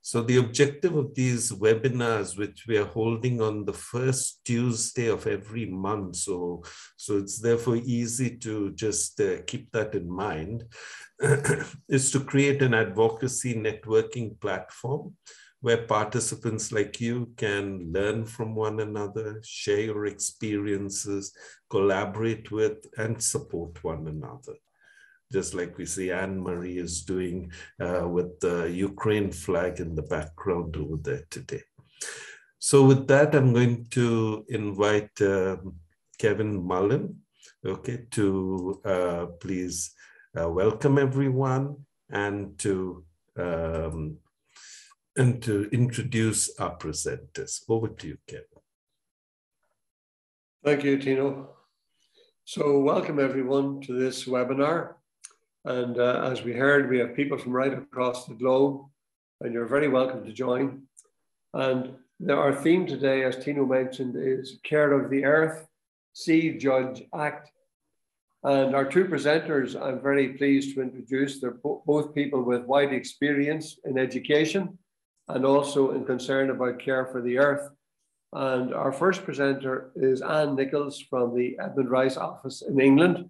So the objective of these webinars, which we are holding on the first Tuesday of every month, so it's therefore easy to just keep that in mind, is to create an advocacy networking platform where participants like you can learn from one another, share your experiences, collaborate with, and support one another. Just like we see Anne-Marie is doing with the Ukraine flag in the background over there today. So with that, I'm going to invite Kevin Mullen, okay, to please welcome everyone and to introduce our presenters. Over to you, Kevin. Thank you, Tino. So welcome everyone to this webinar. And as we heard, we have people from right across the globe, and you're very welcome to join. And our theme today, as Tino mentioned, is Care of the Earth, See, Judge, Act. And our two presenters, I'm very pleased to introduce. They're both people with wide experience in education and also in concern about care for the earth. And our first presenter is Ann Nichols from the Edmund Rice office in England.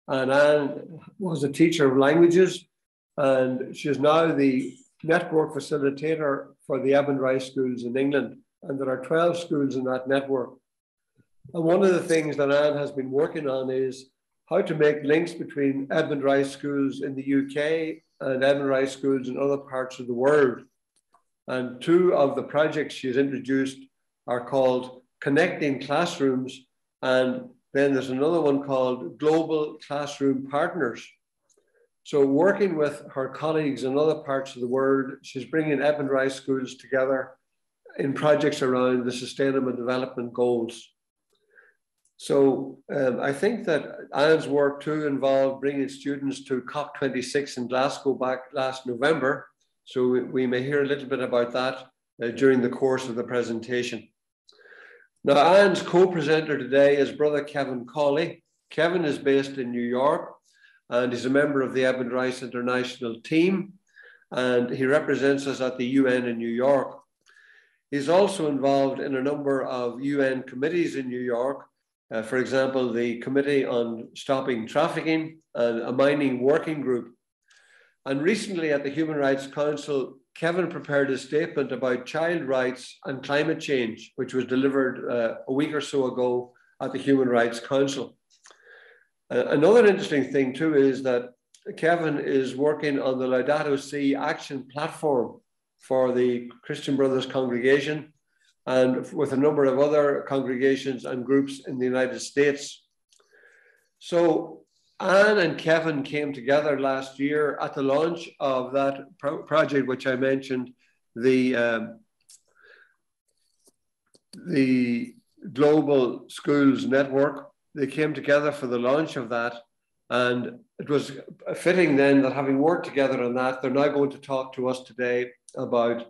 And Ann was a teacher of languages, and she is now the network facilitator for the Edmund Rice Schools in England. And there are 12 schools in that network. And one of the things that Ann has been working on is how to make links between Edmund Rice Schools in the UK and Edmund Rice Schools in other parts of the world. And two of the projects she has introduced are called Connecting Classrooms, and then there's another one called Global Classroom Partners. So working with her colleagues in other parts of the world, she's bringing Edmund Rice Schools together in projects around the Sustainable Development Goals. So I think that Ann's work too involved bringing students to COP26 in Glasgow back last November. So we may hear a little bit about that during the course of the presentation. Now, Ann's co-presenter today is brother Kevin Cawley. Kevin is based in New York, and he's a member of the Edmund Rice International team, and he represents us at the UN in New York. He's also involved in a number of UN committees in New York, for example, the Committee on Stopping Trafficking and a mining working group. And recently at the Human Rights Council, Kevin prepared a statement about child rights and climate change, which was delivered a week or so ago at the Human Rights Council. Another interesting thing too is that Kevin is working on the Laudato Si action platform for the Christian Brothers congregation and with a number of other congregations and groups in the United States. So Ann and Kevin came together last year at the launch of that project, which I mentioned, the Global Schools Network. They came together for the launch of that. And it was fitting then that having worked together on that, they're now going to talk to us today about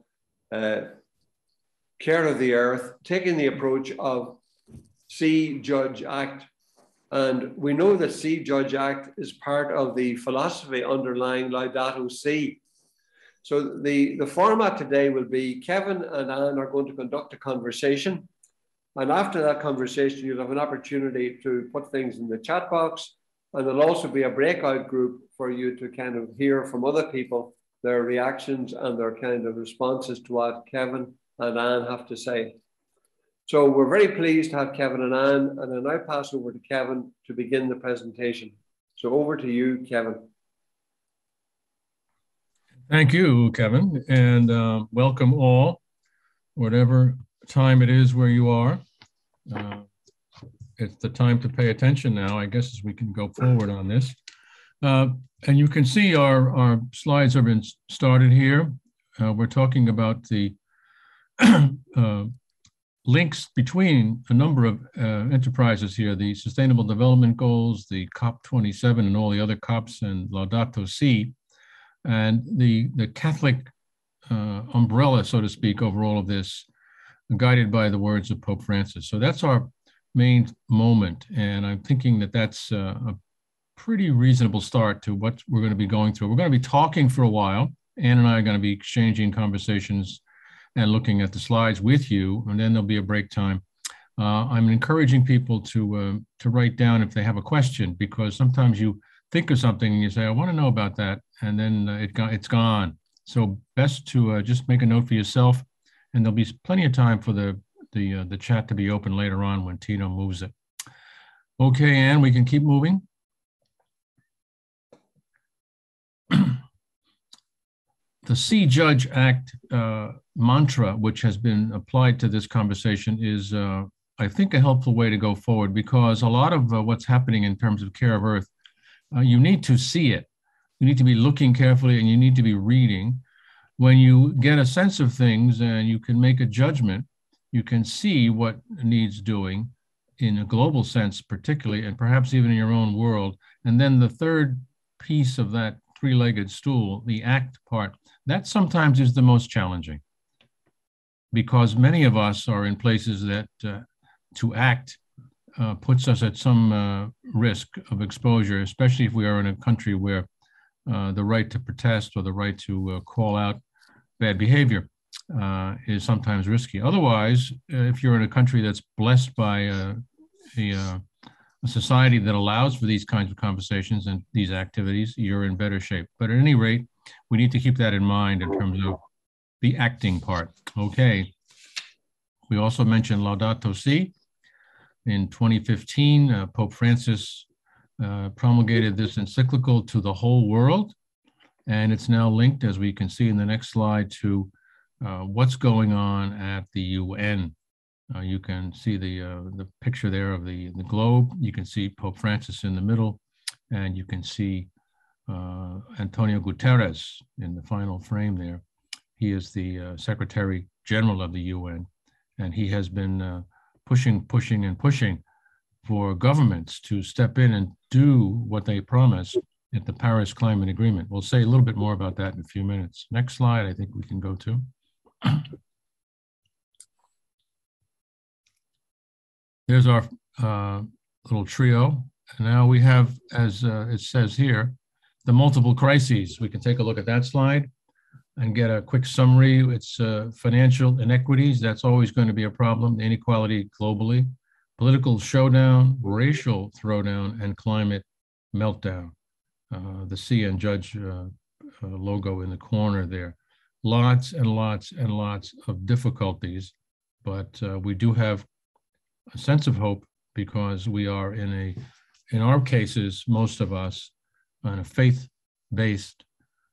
care of the earth, taking the approach of See, Judge, Act. And we know that See, Judge, Act is part of the philosophy underlying Laudato Si. So the format today will be Kevin and Ann are going to conduct a conversation. And after that conversation, you'll have an opportunity to put things in the chat box. And there'll also be a breakout group for you to kind of hear from other people, their reactions and their kind of responses to what Kevin and Ann have to say. So we're very pleased to have Kevin and Ann, and I now pass over to Kevin to begin the presentation. So over to you, Kevin. Thank you, Kevin, and welcome all, whatever time it is where you are. It's the time to pay attention now, I guess, as we can go forward on this. And you can see our slides have been started here. We're talking about the links between a number of enterprises here, the Sustainable Development Goals, the COP27 and all the other COPs and Laudato Si, and the Catholic umbrella, so to speak, over all of this, guided by the words of Pope Francis. So that's our main moment, and I'm thinking that that's a pretty reasonable start to what we're going to be going through. We're going to be talking for a while, Ann and I are going to be exchanging conversations and looking at the slides with you, and then there'll be a break time. I'm encouraging people to write down if they have a question, because sometimes you think of something and you say, I want to know about that, and then it's gone. So best to just make a note for yourself, and there'll be plenty of time for the chat to be open later on when Tino moves it. Okay, Ann, we can keep moving. The See Judge Act mantra, which has been applied to this conversation, is, I think, a helpful way to go forward, because a lot of what's happening in terms of care of Earth, you need to see it. You need to be looking carefully, and you need to be reading. When you get a sense of things and you can make a judgment, you can see what needs doing in a global sense, particularly, and perhaps even in your own world. And then the third piece of that three-legged stool, the act part, that sometimes is the most challenging, because many of us are in places that to act puts us at some risk of exposure, especially if we are in a country where the right to protest or the right to call out bad behavior is sometimes risky. Otherwise, if you're in a country that's blessed by a society that allows for these kinds of conversations and these activities, you're in better shape. But at any rate, we need to keep that in mind in terms of the acting part. Okay. We also mentioned Laudato Si. In 2015, Pope Francis promulgated this encyclical to the whole world, and it's now linked, as we can see in the next slide, to what's going on at the UN. You can see the picture there of the globe. You can see Pope Francis in the middle, and you can see Antonio Guterres in the final frame there. He is the Secretary General of the UN, and he has been pushing for governments to step in and do what they promised at the Paris Climate Agreement. We'll say a little bit more about that in a few minutes. Next slide, I think we can go to. There's our little trio. And now we have, as it says here, the multiple crises. We can take a look at that slide and get a quick summary. It's financial inequities. That's always going to be a problem. Inequality globally. Political showdown, racial throwdown, and climate meltdown. The C and Judge logo in the corner there. Lots and lots and lots of difficulties, but we do have a sense of hope, because we are in our cases, most of us, on a faith-based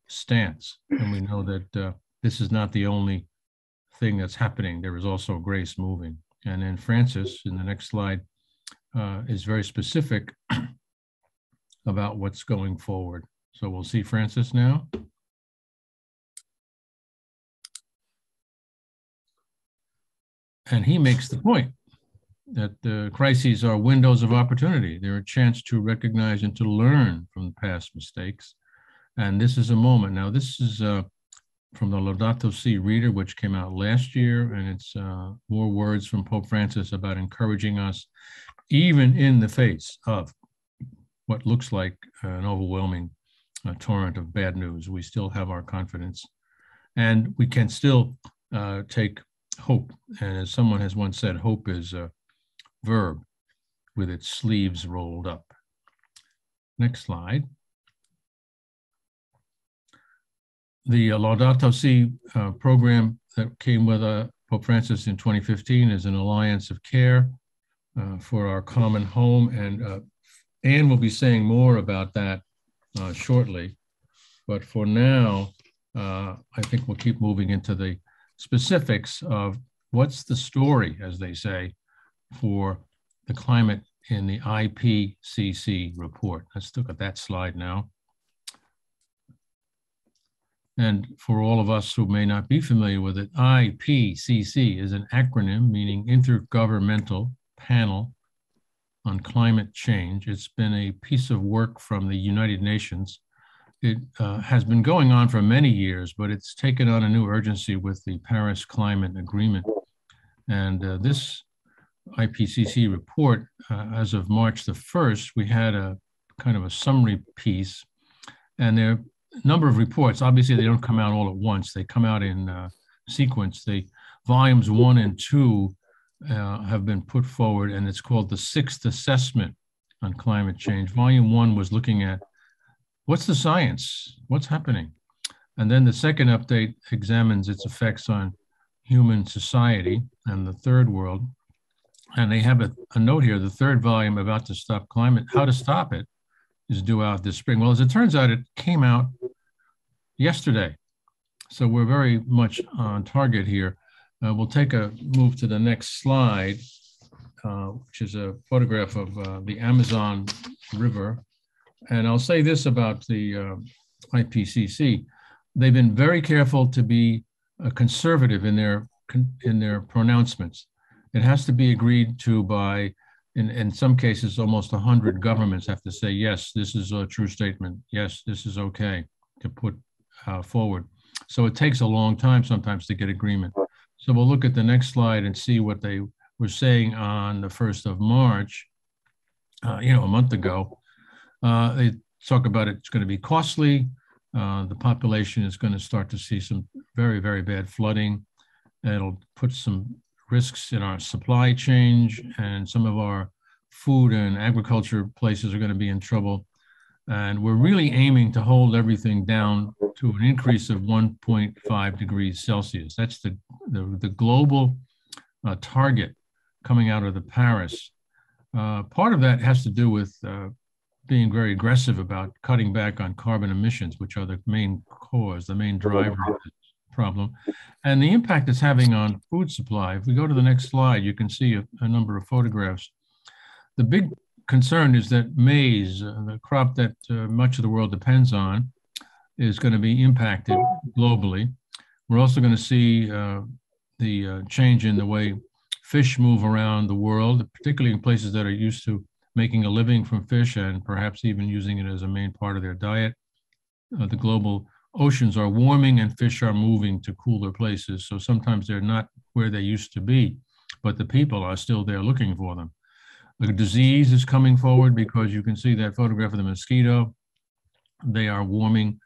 stance. And we know that this is not the only thing that's happening. There is also grace moving. And then Francis, in the next slide, is very specific about what's going forward. So we'll see Francis now. And he makes the point that the crises are windows of opportunity. They're a chance to recognize and to learn from the past mistakes. And this is a moment. Now, this is from the Laudato Si reader, which came out last year, and it's more words from Pope Francis about encouraging us, even in the face of what looks like an overwhelming torrent of bad news. We still have our confidence, and we can still take hope. And as someone has once said, hope is a verb with its sleeves rolled up. Next slide. The Laudato Si program that came with Pope Francis in 2015 is an alliance of care for our common home. And Ann will be saying more about that shortly. But for now, I think we'll keep moving into the specifics of what's the story, as they say, for the climate in the IPCC report. Let's look at that slide now. And for all of us who may not be familiar with it, IPCC is an acronym meaning Intergovernmental Panel on Climate Change. It's been a piece of work from the United Nations. It has been going on for many years, but it's taken on a new urgency with the Paris Climate Agreement. And this IPCC report, as of March the 1st, we had a kind of a summary piece, and number of reports. Obviously, they don't come out all at once. They come out in sequence. Volumes 1 and 2 have been put forward, and it's called the Sixth Assessment on Climate Change. Volume 1 was looking at what's the science, what's happening? And then the second update examines its effects on human society and the third world. And they have a note here, the third volume, About to Stop Climate, How to Stop It, is due out this spring. Well, as it turns out, it came out yesterday. So we're very much on target here. We'll take a move to the next slide, which is a photograph of the Amazon River. And I'll say this about the IPCC. They've been very careful to be conservative in their pronouncements. It has to be agreed to by, in some cases, almost 100 governments have to say, yes, this is a true statement. Yes, this is okay to put forward. So it takes a long time sometimes to get agreement. So we'll look at the next slide and see what they were saying on the 1st of March, a month ago. They talk about it's going to be costly. The population is going to start to see some very, very bad flooding. It'll put some risks in our supply chain, and some of our food and agriculture places are going to be in trouble. And we're really aiming to hold everything down to an increase of 1.5 degrees Celsius. That's the global target coming out of the Paris. Part of that has to do with being very aggressive about cutting back on carbon emissions, which are the main cause, the main driver of this problem, and the impact it's having on food supply. If we go to the next slide, you can see a number of photographs. The big concern is that maize, the crop that much of the world depends on, is going to be impacted globally. We're also going to see the change in the way fish move around the world, particularly in places that are used to making a living from fish and perhaps even using it as a main part of their diet. The global oceans are warming and fish are moving to cooler places. So sometimes they're not where they used to be, but the people are still there looking for them. The disease is coming forward because you can see that photograph of the mosquito. They are warming,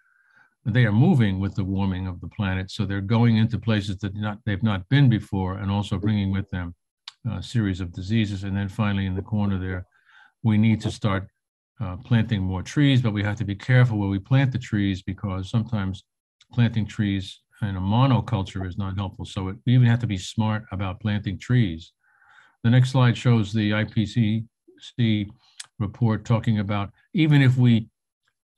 they are moving with the warming of the planet. So they're going into places that they've not been before, and also bringing with them a series of diseases. And then finally in the corner there, we need to start planting more trees, but we have to be careful where we plant the trees, because sometimes planting trees in a monoculture is not helpful. So we even have to be smart about planting trees. The next slide shows the IPCC report talking about, even if we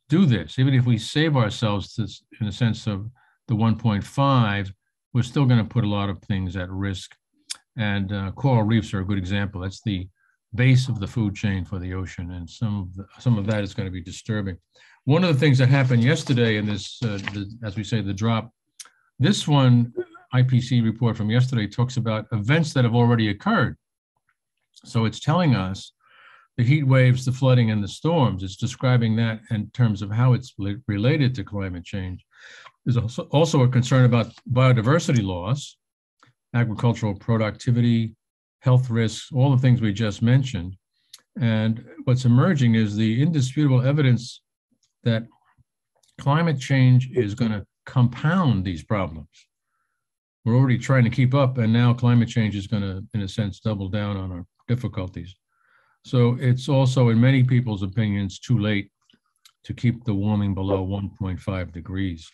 do this, even if we save ourselves this, in a sense of the 1.5, we're still going to put a lot of things at risk. And coral reefs are a good example. That's the base of the food chain for the ocean, and some of that is going to be disturbing. One of the things that happened yesterday in this, as we say, the drop, this one IPCC report from yesterday talks about events that have already occurred. So it's telling us the heat waves, the flooding, and the storms. It's describing that in terms of how it's related to climate change. There's also a concern about biodiversity loss, agricultural productivity, health risks, all the things we just mentioned. And what's emerging is the indisputable evidence that climate change is going to compound these problems. We're already trying to keep up, and now climate change is going to, in a sense, double down on our difficulties. So it's also, in many people's opinions, too late to keep the warming below 1.5 degrees.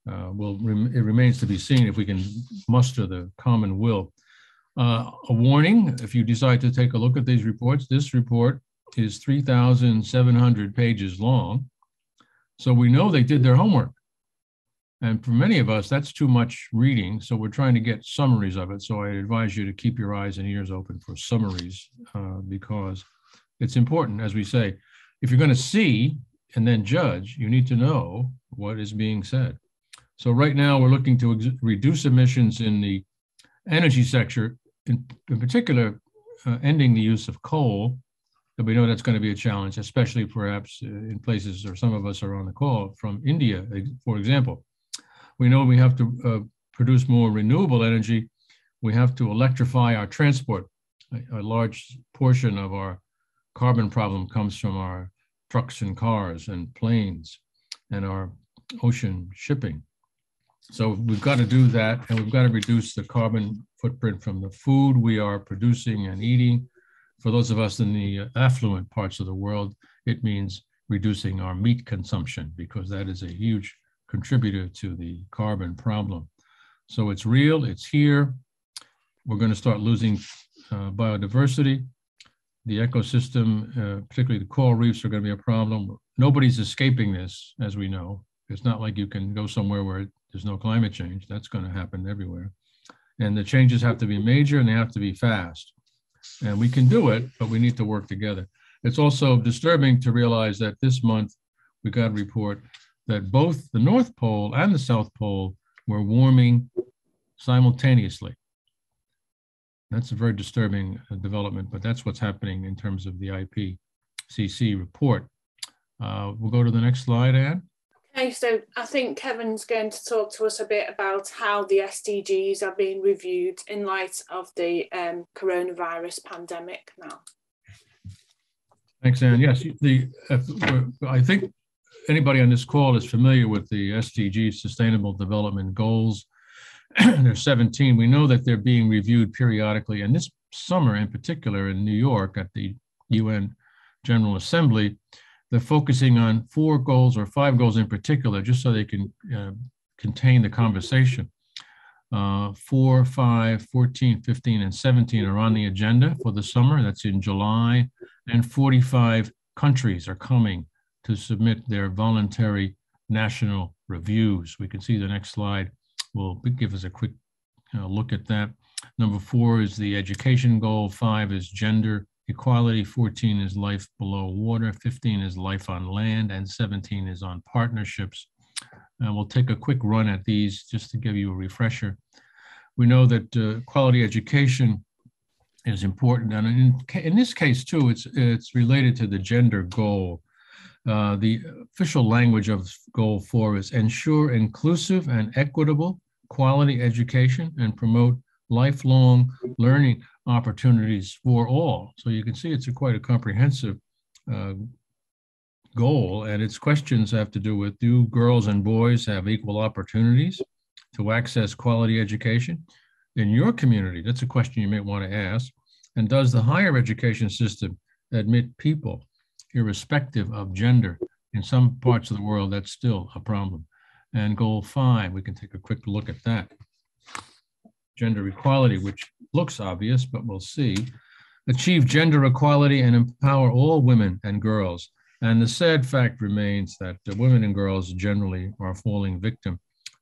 It remains to be seen if we can muster the common will. A warning, if you decide to take a look at these reports, this report is 3,700 pages long. So we know they did their homework. And for many of us, that's too much reading. So we're trying to get summaries of it. So I advise you to keep your eyes and ears open for summaries, because it's important, as we say. If you're going to see and then judge, you need to know what is being said. So right now we're looking to reduce emissions in the energy sector, in particular, ending the use of coal. But we know that's going to be a challenge, especially perhaps in places, or some of us are on the call from India, for example. We know we have to produce more renewable energy. We have to electrify our transport. A large portion of our carbon problem comes from our trucks and cars and planes, and our ocean shipping. So we've got to do that, and we've got to reduce the carbon footprint from the food we are producing and eating. For those of us in the affluent parts of the world, it means reducing our meat consumption, because that is a huge contributor to the carbon problem. So it's real, it's here. We're going to start losing biodiversity. The ecosystem, particularly the coral reefs, are going to be a problem. Nobody's escaping this, as we know. It's not like you can go somewhere where there's no climate change. That's going to happen everywhere. And the changes have to be major and they have to be fast. And we can do it, but we need to work together. It's also disturbing to realize that this month we got a report that both the North Pole and the South Pole were warming simultaneously. That's a very disturbing development, but that's what's happening in terms of the IPCC report. We'll go to the next slide, Ann. Okay, so I think Kevin's going to talk to us a bit about how the SDGs are being reviewed in light of the coronavirus pandemic now. Thanks, Ann. Yes, I think anybody on this call is familiar with the SDGs, Sustainable Development Goals. There's 17. We know that they're being reviewed periodically, and this summer in particular in New York at the UN General Assembly, they're focusing on 4 goals or 5 goals in particular, just so they can contain the conversation. 4, 5, 14, 15, and 17 are on the agenda for the summer. That's in July. And 45 countries are coming to submit their voluntary national reviews. We can see the next slide will give us a quick look at that. Number 4 is the education goal. 5 is gender equality. 14 is life below water. 15 is life on land. And 17 is on partnerships. We'll take a quick run at these just to give you a refresher. We know that quality education is important. And in this case, too, it's related to the gender goal. The official language of goal 4 is ensure inclusive and equitable quality education and promote lifelong learning opportunities for all. So you can see it's quite a comprehensive goal, and its questions have to do with, do girls and boys have equal opportunities to access quality education in your community? That's a question you may want to ask. And does the higher education system admit people irrespective of gender? In some parts of the world, that's still a problem. And goal 5, we can take a quick look at that. Gender equality, which looks obvious, but we'll see. Achieve gender equality and empower all women and girls. And the sad fact remains that women and girls generally are falling victim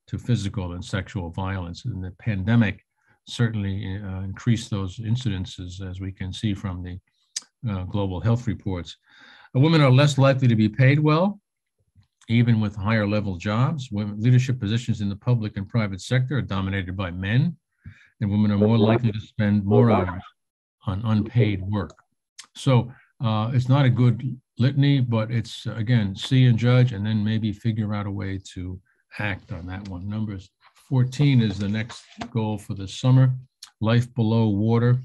to physical and sexual violence. And the pandemic certainly increased those incidences, as we can see from the global health reports. Women are less likely to be paid well, even with higher level jobs. Leadership positions in the public and private sector are dominated by men, and women are more likely to spend more hours on unpaid work. So it's not a good litany, but it's, again, see and judge, and then maybe figure out a way to act on that one. Numbers 14 is the next goal for the summer, life below water.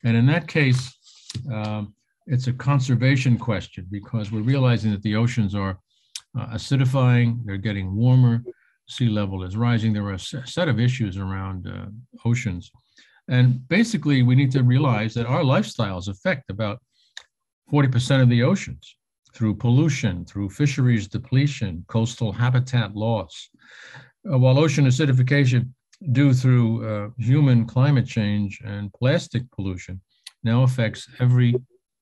And in that case, it's a conservation question, because we're realizing that the oceans are acidifying, they're getting warmer, sea level is rising. There are a set of issues around oceans. And basically, we need to realize that our lifestyles affect about 40% of the oceans through pollution, through fisheries depletion, coastal habitat loss. While ocean acidification due through human climate change and plastic pollution now affects every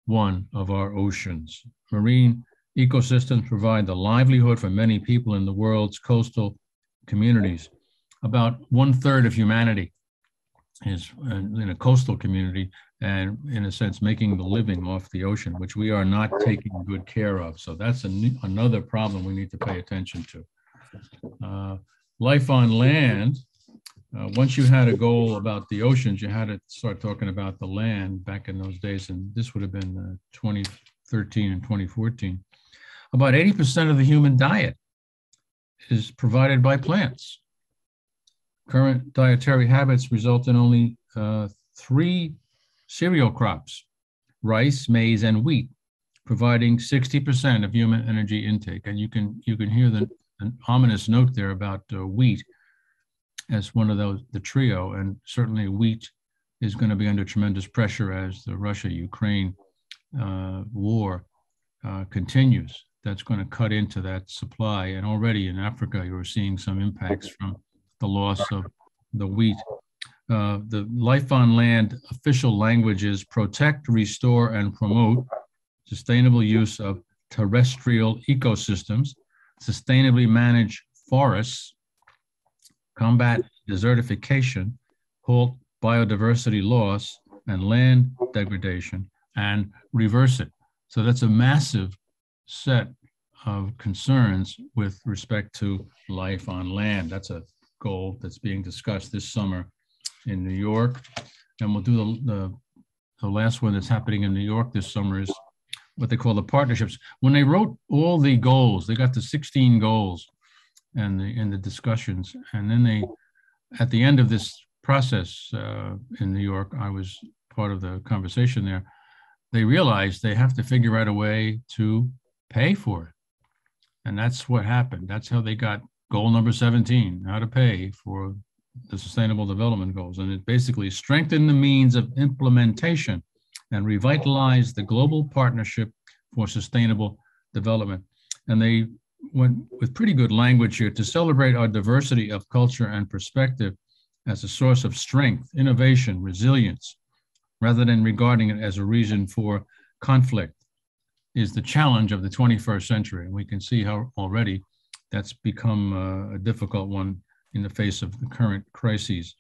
one of our oceans. Marine ecosystems provide the livelihood for many people in the world's coastal communities. About 1/3 of humanity is in a coastal community and, in a sense, making the living off the ocean, which we are not taking good care of. So that's another problem we need to pay attention to. Life on land. Once you had a goal about the oceans, you had to start talking about the land back in those days, and this would have been 2013 and 2014. About 80% of the human diet is provided by plants. Current dietary habits result in only 3 cereal crops, rice, maize, and wheat, providing 60% of human energy intake. And you can hear the an ominous note there about wheat as one of those, the trio, and certainly wheat is going to be under tremendous pressure as the Russia-Ukraine war continues. That's going to cut into that supply. And already in Africa, you're seeing some impacts from the loss of the wheat. The Life on Land official language is protect, restore, and promote sustainable use of terrestrial ecosystems, sustainably manage forests, combat desertification, halt biodiversity loss and land degradation, and reverse it. So that's a massive set of concerns with respect to life on land. That's a goal that's being discussed this summer in New York. And we'll do the last one that's happening in New York this summer is what they call the partnerships. When they wrote all the goals, they got the 16 goals and in the discussions. And then they, at the end of this process in New York, I was part of the conversation there, they realized they have to figure out a way to pay for it. And that's what happened. That's how they got goal number 17, how to pay for the Sustainable Development Goals. And it basically strengthened the means of implementation and revitalized the global partnership for sustainable development. And they went with pretty good language here to celebrate our diversity of culture and perspective as a source of strength, innovation, resilience, rather than regarding it as a reason for conflict, is the challenge of the 21st century. And we can see how already that's become a difficult one in the face of the current crises.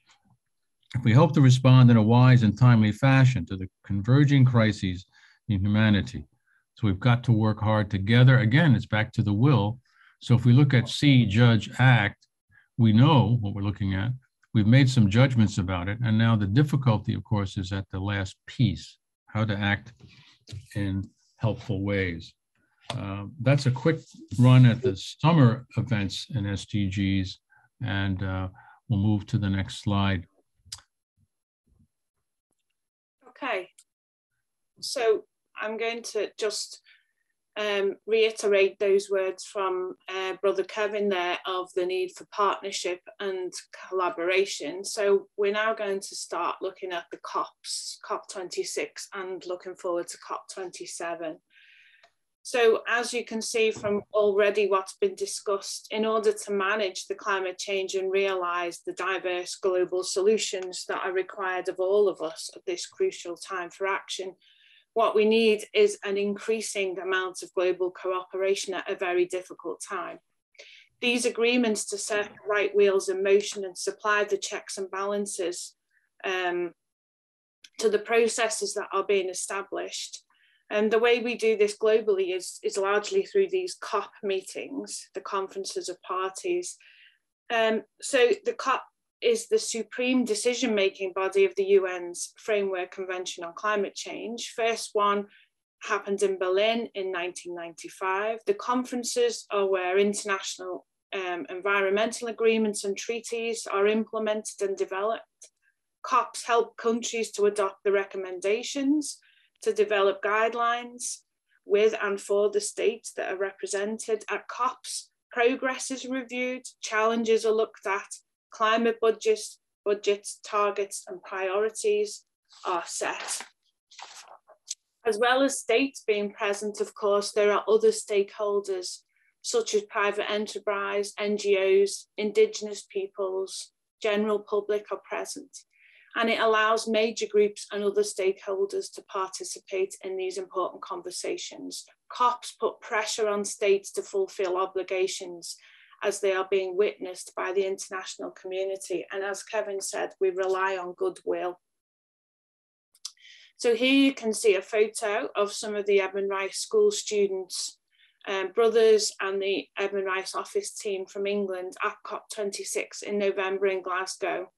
If we hope to respond in a wise and timely fashion to the converging crises in humanity, so we've got to work hard together. Again, it's back to the will. So if we look at See, Judge, Act, we know what we're looking at. We've made some judgments about it. And now the difficulty, of course, is at the last piece, how to act in helpful ways. That's a quick run at the summer events in SDGs, and we'll move to the next slide. Okay, so I'm going to just reiterate those words from Brother Kevin there of the need for partnership and collaboration. So we're now going to start looking at the COPs, COP26, and looking forward to COP27. So as you can see from already what's been discussed, in order to manage the climate change and realise the diverse global solutions that are required of all of us at this crucial time for action, what we need is an increasing amount of global cooperation at a very difficult time. These agreements to set the right wheels in motion and supply the checks and balances to the processes that are being established. And the way we do this globally is largely through these COP meetings, the conferences of parties. So the COP is the supreme decision-making body of the UN's Framework Convention on Climate Change. First one happened in Berlin in 1995. The conferences are where international environmental agreements and treaties are implemented and developed. COPs help countries to adopt the recommendations, to develop guidelines with and for the states that are represented. At COPs, progress is reviewed, challenges are looked at, climate budgets, targets, and priorities are set. As well as states being present, of course, there are other stakeholders, such as private enterprise, NGOs, Indigenous peoples, general public are present. And it allows major groups and other stakeholders to participate in these important conversations. COPs put pressure on states to fulfill obligations as they are being witnessed by the international community. And as Kevin said, we rely on goodwill. So here you can see a photo of some of the Edmund Rice Schools students, brothers and the Edmund Rice office team from England at COP26 in November in Glasgow.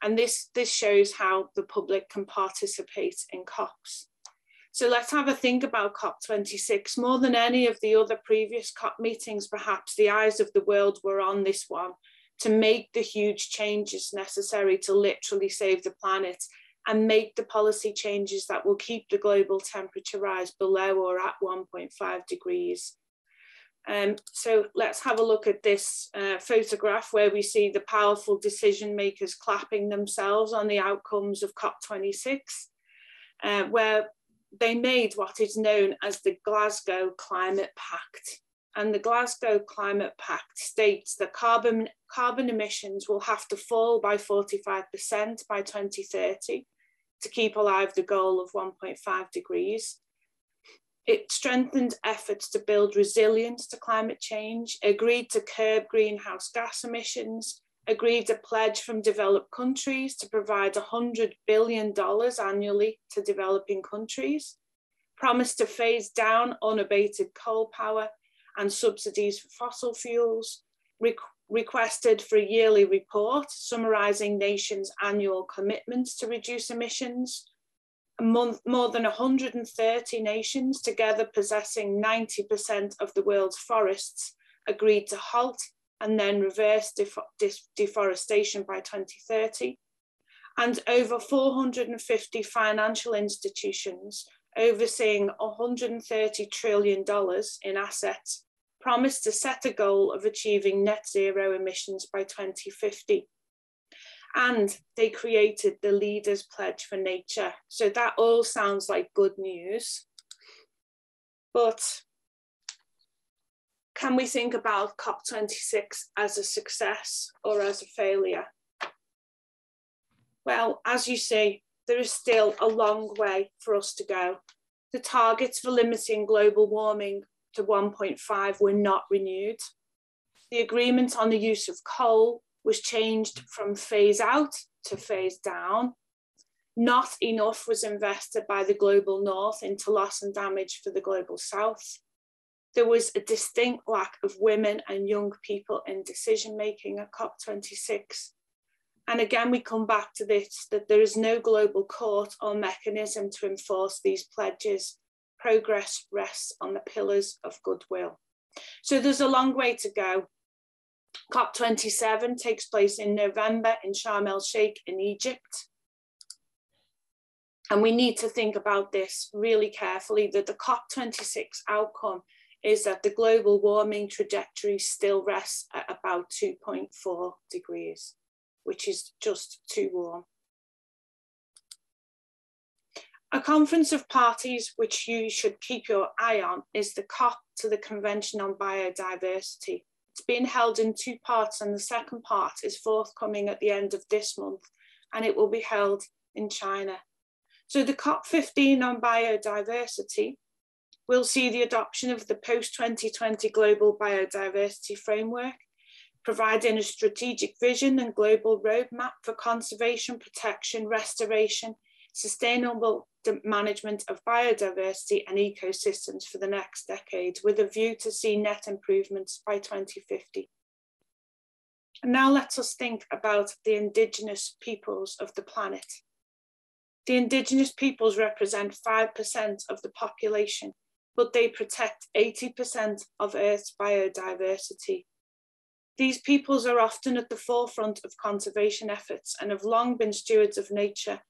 And this shows how the public can participate in COPs. So let's have a think about COP26. More than any of the other previous COP meetings, perhaps the eyes of the world were on this one to make the huge changes necessary to literally save the planet and make the policy changes that will keep the global temperature rise below or at 1.5 degrees. So let's have a look at this photograph where we see the powerful decision makers clapping themselves on the outcomes of COP26, where they made what is known as the Glasgow Climate Pact. And the Glasgow Climate Pact states that carbon emissions will have to fall by 45% by 2030 to keep alive the goal of 1.5 degrees. It strengthened efforts to build resilience to climate change, agreed to curb greenhouse gas emissions, agreed a pledge from developed countries to provide $100 billion annually to developing countries, promised to phase down unabated coal power and subsidies for fossil fuels, requested for a yearly report summarising nations' annual commitments to reduce emissions. More than 130 nations, together possessing 90% of the world's forests, agreed to halt and then reverse deforestation by 2030. And over 450 financial institutions overseeing $130 trillion in assets promised to set a goal of achieving net zero emissions by 2050. And they created the Leaders' Pledge for Nature. So that all sounds like good news. But can we think about COP26 as a success or as a failure? Well, as you see, there is still a long way for us to go. The targets for limiting global warming to 1.5 were not renewed. The agreement on the use of coal was changed from phase out to phase down. Not enough was invested by the global north into loss and damage for the global south. There was a distinct lack of women and young people in decision-making at COP26. And again, we come back to this, that there is no global court or mechanism to enforce these pledges. Progress rests on the pillars of goodwill. So there's a long way to go. COP27 takes place in November in Sharm el-Sheikh in Egypt. And we need to think about this really carefully, that the COP26 outcome is that the global warming trajectory still rests at about 2.4 degrees, which is just too warm. A conference of parties which you should keep your eye on is the COP to the Convention on Biodiversity. It's being held in two parts, and the second part is forthcoming at the end of this month, and it will be held in China. So the COP15 on biodiversity will see the adoption of the post-2020 Global Biodiversity Framework, providing a strategic vision and global roadmap for conservation, protection, restoration, sustainable management of biodiversity and ecosystems for the next decade, with a view to see net improvements by 2050. And now let us think about the indigenous peoples of the planet. The indigenous peoples represent 5% of the population, but they protect 80% of Earth's biodiversity. These peoples are often at the forefront of conservation efforts and have long been stewards of nature,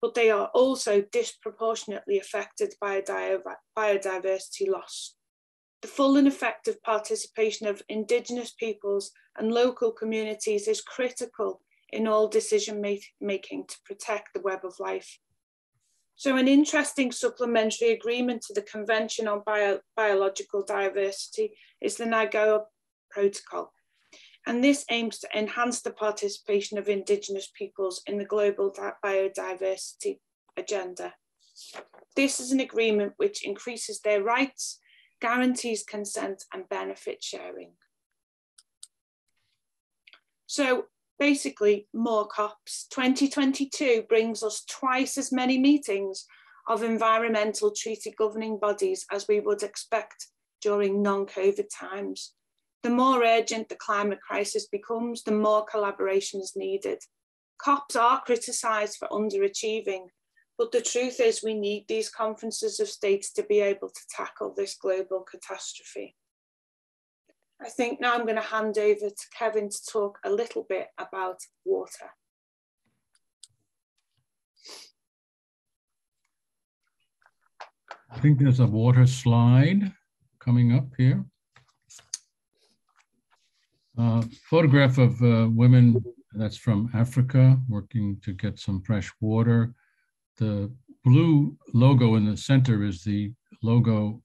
but they are also disproportionately affected by biodiversity loss. The full and effective participation of indigenous peoples and local communities is critical in all decision making to protect the web of life. So an interesting supplementary agreement to the Convention on Biological Diversity is the Nagoya Protocol. And this aims to enhance the participation of indigenous peoples in the global biodiversity agenda. This is an agreement which increases their rights, guarantees consent and benefit sharing. So basically, more COPs. 2022 brings us twice as many meetings of environmental treaty governing bodies as we would expect during non-COVID times. The more urgent the climate crisis becomes, the more collaboration is needed. COPs are criticised for underachieving, but the truth is we need these conferences of states to be able to tackle this global catastrophe. I think now I'm going to hand over to Kevin to talk a little bit about water. I think there's a water slide coming up here. Photograph of women, that's from Africa, working to get some fresh water. The blue logo in the center is the logo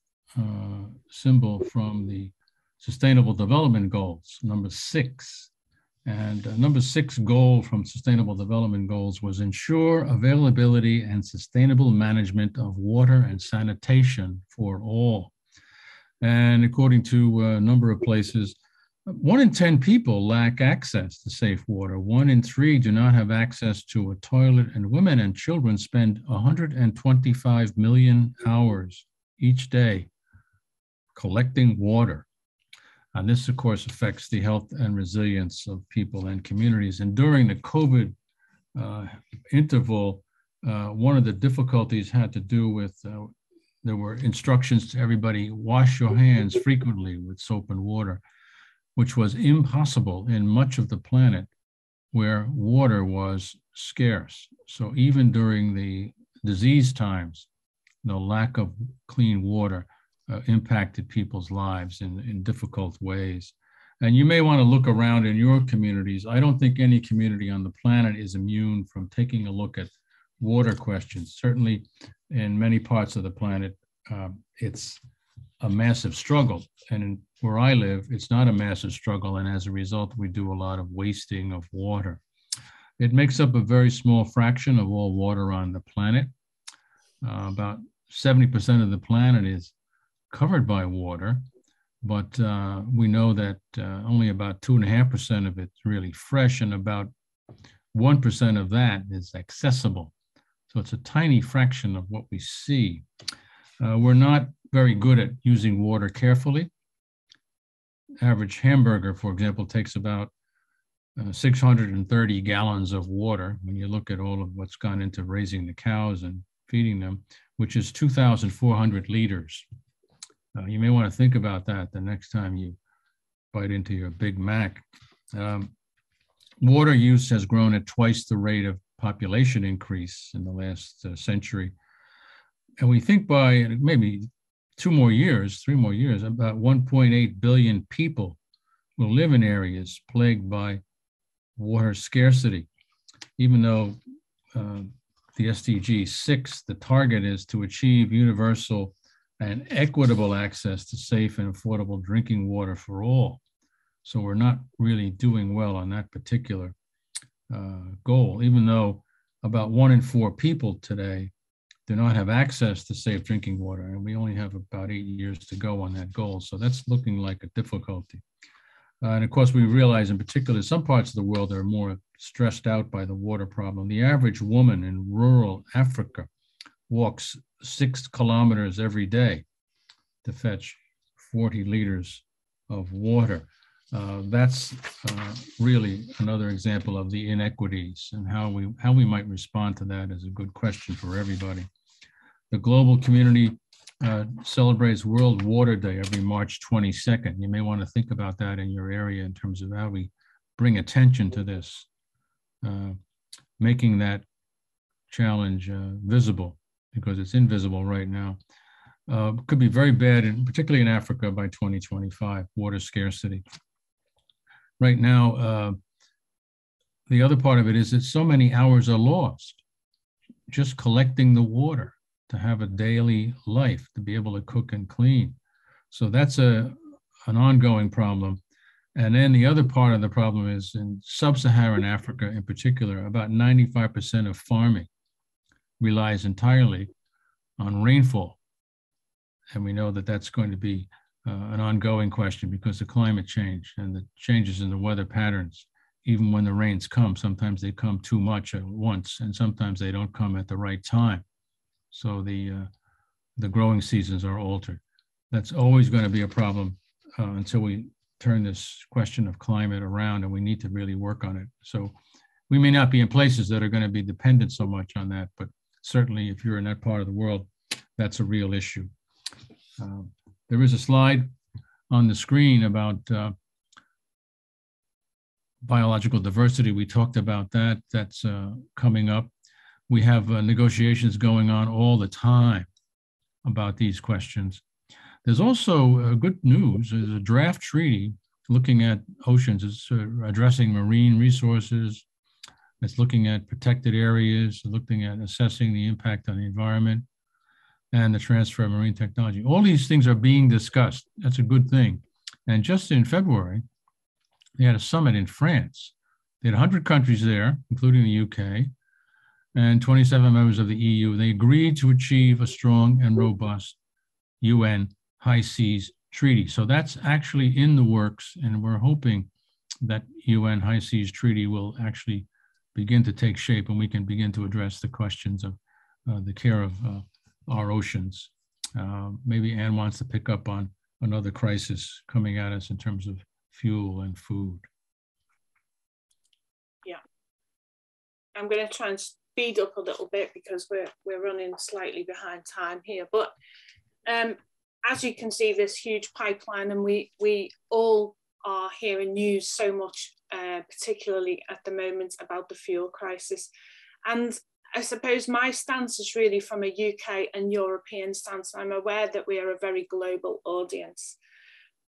symbol from the Sustainable Development Goals, number 6. And number 6 goal from Sustainable Development Goals was ensure availability and sustainable management of water and sanitation for all. And according to a number of places, 1 in 10 people lack access to safe water. 1 in 3 do not have access to a toilet, and women and children spend 125 million hours each day collecting water. And this, of course, affects the health and resilience of people and communities. And during the COVID interval, one of the difficulties had to do with, there were instructions to everybody, wash your hands frequently with soap and water, which was impossible in much of the planet where water was scarce. So even during the disease times, the lack of clean water impacted people's lives in difficult ways. And you may want to look around in your communities. I don't think any community on the planet is immune from taking a look at water questions. Certainly in many parts of the planet, it's a massive struggle. And where I live, it's not a massive struggle. And as a result, we do a lot of wasting of water. It makes up a very small fraction of all water on the planet. About 70% of the planet is covered by water, but we know that only about 2.5% of it's really fresh, and about 1% of that is accessible. So it's a tiny fraction of what we see. We're not very good at using water carefully. Average hamburger, for example, takes about 630 gallons of water when you look at all of what's gone into raising the cows and feeding them, which is 2,400 liters. You may want to think about that the next time you bite into your Big Mac. Water use has grown at twice the rate of population increase in the last century. And we think by maybe 3 more years, about 1.8 billion people will live in areas plagued by water scarcity. Even though the SDG 6, the target is to achieve universal and equitable access to safe and affordable drinking water for all. So we're not really doing well on that particular goal, even though about 1 in 4 people today do not have access to safe drinking water, and we only have about 8 years to go on that goal. So that's looking like a difficulty. And of course, we realize in particular, some parts of the world are more stressed out by the water problem. The average woman in rural Africa walks 6 kilometers every day to fetch 40 liters of water. That's really another example of the inequities, and how we might respond to that is a good question for everybody. The global community celebrates World Water Day every March 22nd. You may want to think about that in your area in terms of how we bring attention to this, making that challenge visible, because it's invisible right now. Could be very bad, particularly in Africa by 2025, water scarcity. Right now, the other part of it is that so many hours are lost just collecting the water to have a daily life, to be able to cook and clean. So that's an ongoing problem. And then the other part of the problem is in sub-Saharan Africa in particular, about 95% of farming relies entirely on rainfall. And we know that that's going to be an ongoing question because of climate change and the changes in the weather patterns. Even when the rains come, sometimes they come too much at once, and sometimes they don't come at the right time. So the growing seasons are altered. That's always going to be a problem until we turn this question of climate around, and we need to really work on it. So we may not be in places that are going to be dependent so much on that, but certainly if you're in that part of the world, that's a real issue. There is a slide on the screen about biological diversity. We talked about that. That's coming up. We have negotiations going on all the time about these questions. There's also good news. There's a draft treaty looking at oceans, it's addressing marine resources, it's looking at protected areas, looking at assessing the impact on the environment and the transfer of marine technology. All these things are being discussed. That's a good thing. And just in February, they had a summit in France. They had 100 countries there, including the UK, and 27 members of the EU. They agreed to achieve a strong and robust UN high seas treaty. So that's actually in the works, and we're hoping that UN high seas treaty will actually begin to take shape and we can begin to address the questions of the care of our oceans. Maybe Ann wants to pick up on another crisis coming at us in terms of fuel and food. Yeah, I'm going to try and speed up a little bit because we're running slightly behind time here. But as you can see, this huge pipeline, and we all are hearing news so much, particularly at the moment, about the fuel crisis. And I suppose my stance is really from a UK and European stance. I'm aware that we are a very global audience,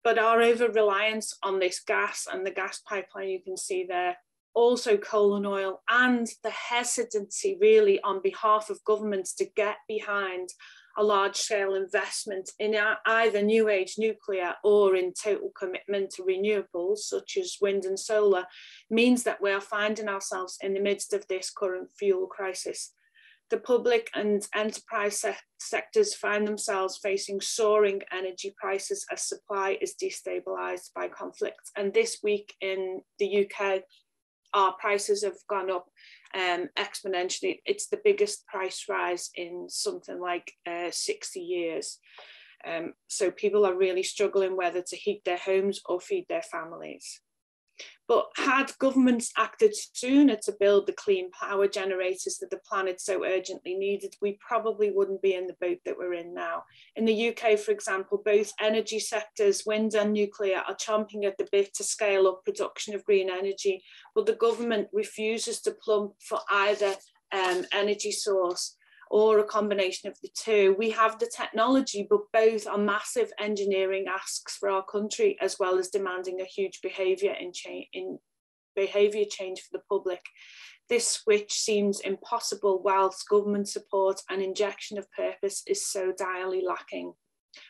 but our over-reliance on this gas and the gas pipeline you can see there, also coal and oil, and the hesitancy really on behalf of governments to get behind a large-scale investment in either new age nuclear or in total commitment to renewables such as wind and solar, means that we are finding ourselves in the midst of this current fuel crisis. The public and enterprise sectors find themselves facing soaring energy prices as supply is destabilised by conflict. And this week in the UK, our prices have gone up exponentially. It's the biggest price rise in something like 60 years. So people are really struggling whether to heat their homes or feed their families. But had governments acted sooner to build the clean power generators that the planet so urgently needed, we probably wouldn't be in the boat that we're in now. In the UK, for example, both energy sectors, wind and nuclear, are chomping at the bit to scale up production of green energy, but the government refuses to plump for either energy source or a combination of the two. We have the technology, but both are massive engineering asks for our country, as well as demanding a huge behaviour change for the public. This switch seems impossible whilst government support and injection of purpose is so direly lacking.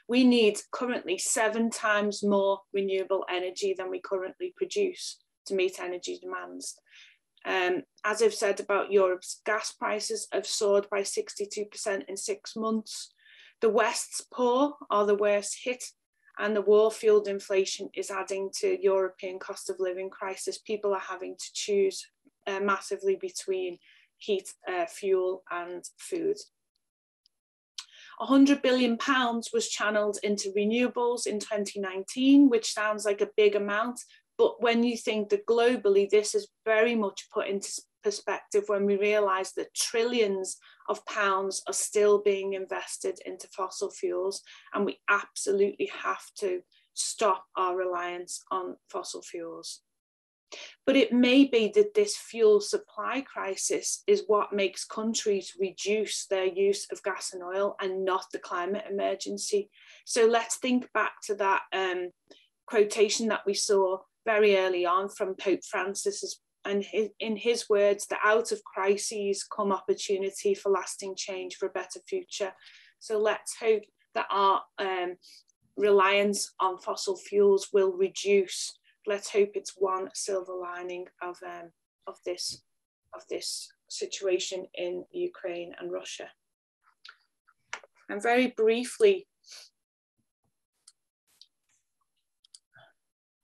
We need currently 7 times more renewable energy than we currently produce to meet energy demands. As I've said about Europe's gas prices have soared by 62% in 6 months. The West's poor are the worst hit, and the war-fueled inflation is adding to European cost of living crisis. People are having to choose massively between heat, fuel and food. £100 billion was channeled into renewables in 2019, which sounds like a big amount. But when you think that globally, this is very much put into perspective when we realise that trillions of pounds are still being invested into fossil fuels, and we absolutely have to stop our reliance on fossil fuels. But it may be that this fuel supply crisis is what makes countries reduce their use of gas and oil and not the climate emergency. So let's think back to that quotation that we saw very early on from Pope Francis, and in his words, that out of crises come opportunity for lasting change for a better future. So let's hope that our reliance on fossil fuels will reduce. Let's hope it's one silver lining of this situation in Ukraine and Russia. And very briefly,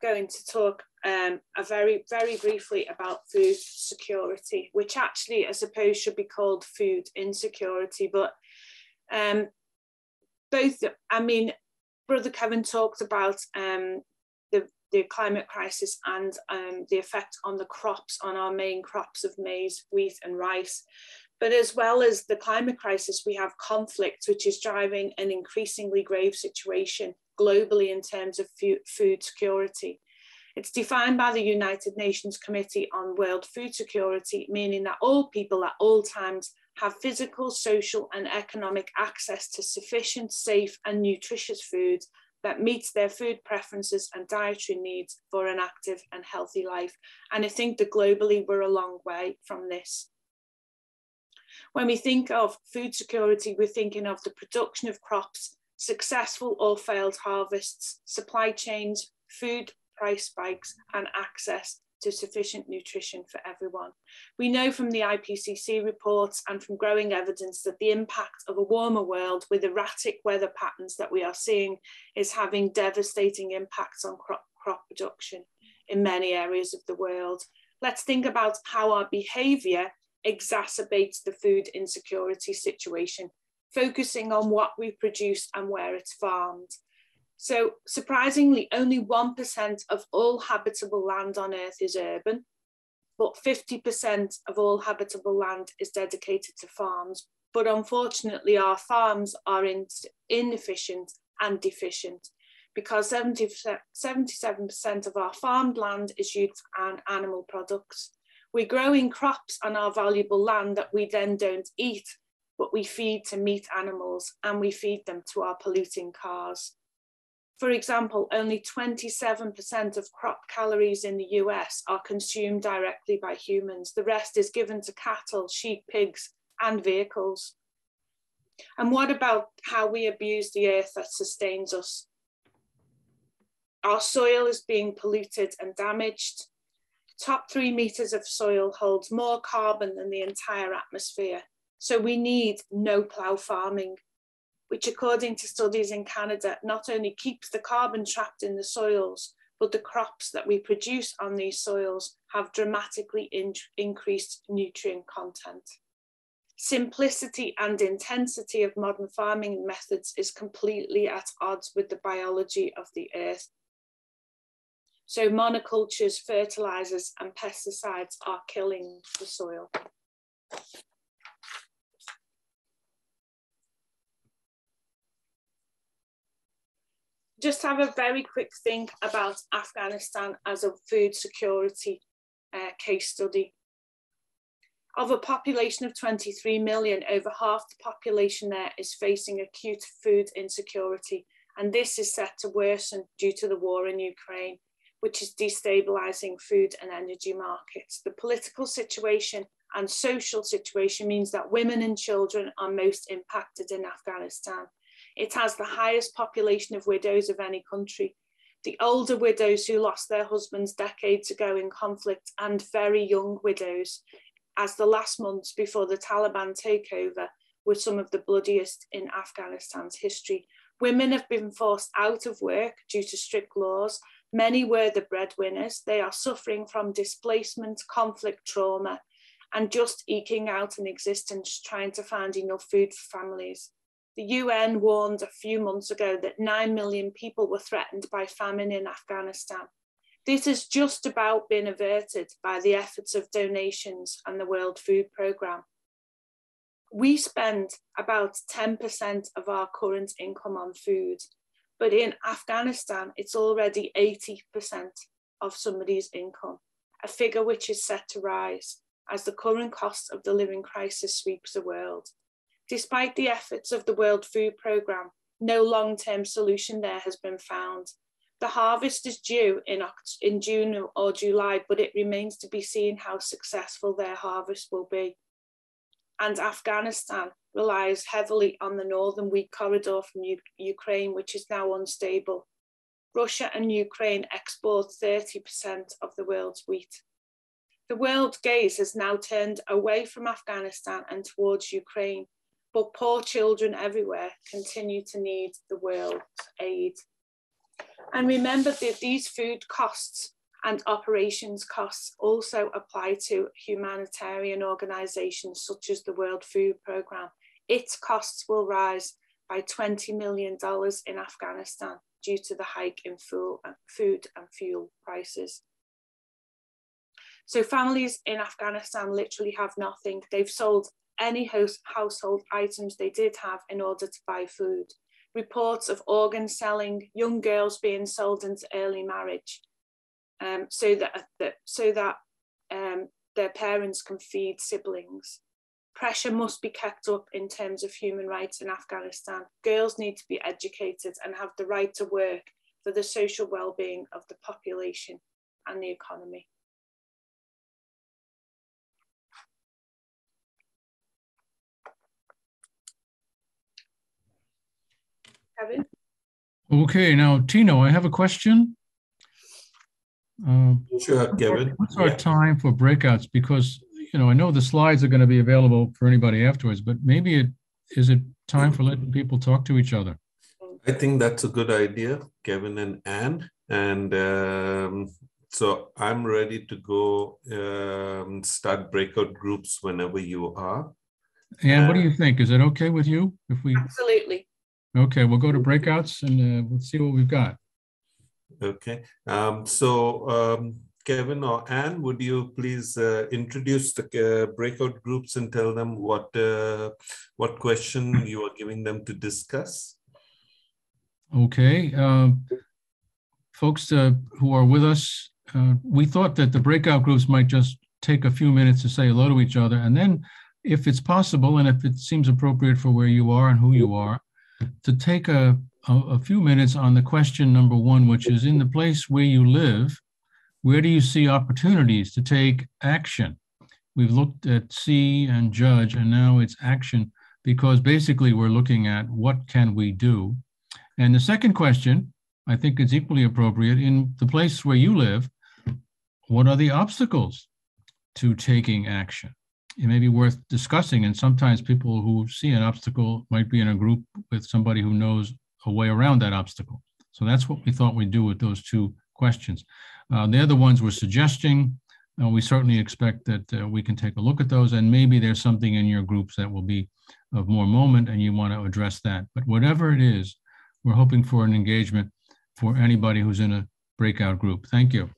going to talk very briefly about food security, which actually I suppose should be called food insecurity. But Brother Kevin talked about the climate crisis and the effect on the crops, on our main crops of maize, wheat and rice. But as well as the climate crisis, we have conflict, which is driving an increasingly grave situation globally in terms of food security. It's defined by the United Nations Committee on World Food Security, meaning that all people at all times have physical, social and economic access to sufficient, safe and nutritious food that meets their food preferences and dietary needs for an active and healthy life. And I think that globally we're a long way from this. When we think of food security, we're thinking of the production of crops, successful or failed harvests, supply chains, food price spikes, and access to sufficient nutrition for everyone. We know from the IPCC reports and from growing evidence that the impact of a warmer world with erratic weather patterns that we are seeing is having devastating impacts on crop production in many areas of the world. Let's think about how our behaviour exacerbates the food insecurity situation, focusing on what we produce and where it's farmed. So surprisingly, only 1% of all habitable land on Earth is urban, but 50% of all habitable land is dedicated to farms. But unfortunately, our farms are inefficient and deficient because 77% of our farmed land is used for animal products. We're growing crops on our valuable land that we then don't eat, but we feed to meat animals and we feed them to our polluting cars. For example, only 27% of crop calories in the US are consumed directly by humans. The rest is given to cattle, sheep, pigs, and vehicles. And what about how we abuse the earth that sustains us? Our soil is being polluted and damaged. Top 3 meters of soil holds more carbon than the entire atmosphere. So we need no-plough farming, which according to studies in Canada, not only keeps the carbon trapped in the soils, but the crops that we produce on these soils have dramatically increased nutrient content. Simplicity and intensity of modern farming methods is completely at odds with the biology of the earth. So monocultures, fertilizers, and pesticides are killing the soil. Just have a very quick think about Afghanistan as a food security case study. Of a population of 23 million, over half the population there is facing acute food insecurity, and this is set to worsen due to the war in Ukraine, which is destabilizing food and energy markets. The political situation and social situation means that women and children are most impacted in Afghanistan. It has the highest population of widows of any country. The older widows who lost their husbands decades ago in conflict, and very young widows, as the last months before the Taliban takeover were some of the bloodiest in Afghanistan's history. Women have been forced out of work due to strict laws. Many were the breadwinners. They are suffering from displacement, conflict, trauma, and just eking out an existence, trying to find enough food for families. The UN warned a few months ago that 9 million people were threatened by famine in Afghanistan. This has just about been averted by the efforts of donations and the World Food Programme. We spend about 10% of our current income on food, but in Afghanistan, it's already 80% of somebody's income, a figure which is set to rise as the current cost of the living crisis sweeps the world. Despite the efforts of the World Food Programme, no long-term solution there has been found. The harvest is due in June or July, but it remains to be seen how successful their harvest will be. And Afghanistan relies heavily on the northern wheat corridor from Ukraine, which is now unstable. Russia and Ukraine export 30% of the world's wheat. The world gaze has now turned away from Afghanistan and towards Ukraine, but poor children everywhere continue to need the world's aid. And remember that these food costs and operations costs also apply to humanitarian organisations such as the World Food Programme. Its costs will rise by $20 million in Afghanistan due to the hike in food and fuel prices. So families in Afghanistan literally have nothing. They've sold any household items they did have in order to buy food. Reports of organ selling, young girls being sold into early marriage, so that their parents can feed siblings. Pressure must be kept up in terms of human rights in Afghanistan. Girls need to be educated and have the right to work for the social well-being of the population and the economy. Kevin? Okay, now, Tino, I have a question. Sure, Kevin. What's our time for breakouts? Because, you know, I know the slides are going to be available for anybody afterwards, but maybe is it time for letting people talk to each other? I think that's a good idea, Kevin and Ann. And so I'm ready to go start breakout groups whenever you are. Ann, what do you think? Is it okay with you if we? Absolutely. Okay, we'll go to breakouts and let's see what we've got. Okay. Kevin or Ann, would you please introduce the breakout groups and tell them what question you are giving them to discuss? Okay. Folks who are with us, we thought that the breakout groups might just take a few minutes to say hello to each other. And then if it's possible, and if it seems appropriate for where you are and who you are, to take a few minutes on the question number one, which is, in the place where you live, where do you see opportunities to take action? We've looked at see and judge, and now it's action, because basically we're looking at what can we do. And the second question, I think is equally appropriate. In the place where you live, what are the obstacles to taking action? It may be worth discussing, and sometimes people who see an obstacle might be in a group with somebody who knows a way around that obstacle. So that's what we thought we'd do with those two questions. The other ones we're suggesting. We certainly expect that we can take a look at those, and maybe there's something in your groups that will be of more moment and you want to address that. But whatever it is, we're hoping for an engagement for anybody who's in a breakout group. Thank you.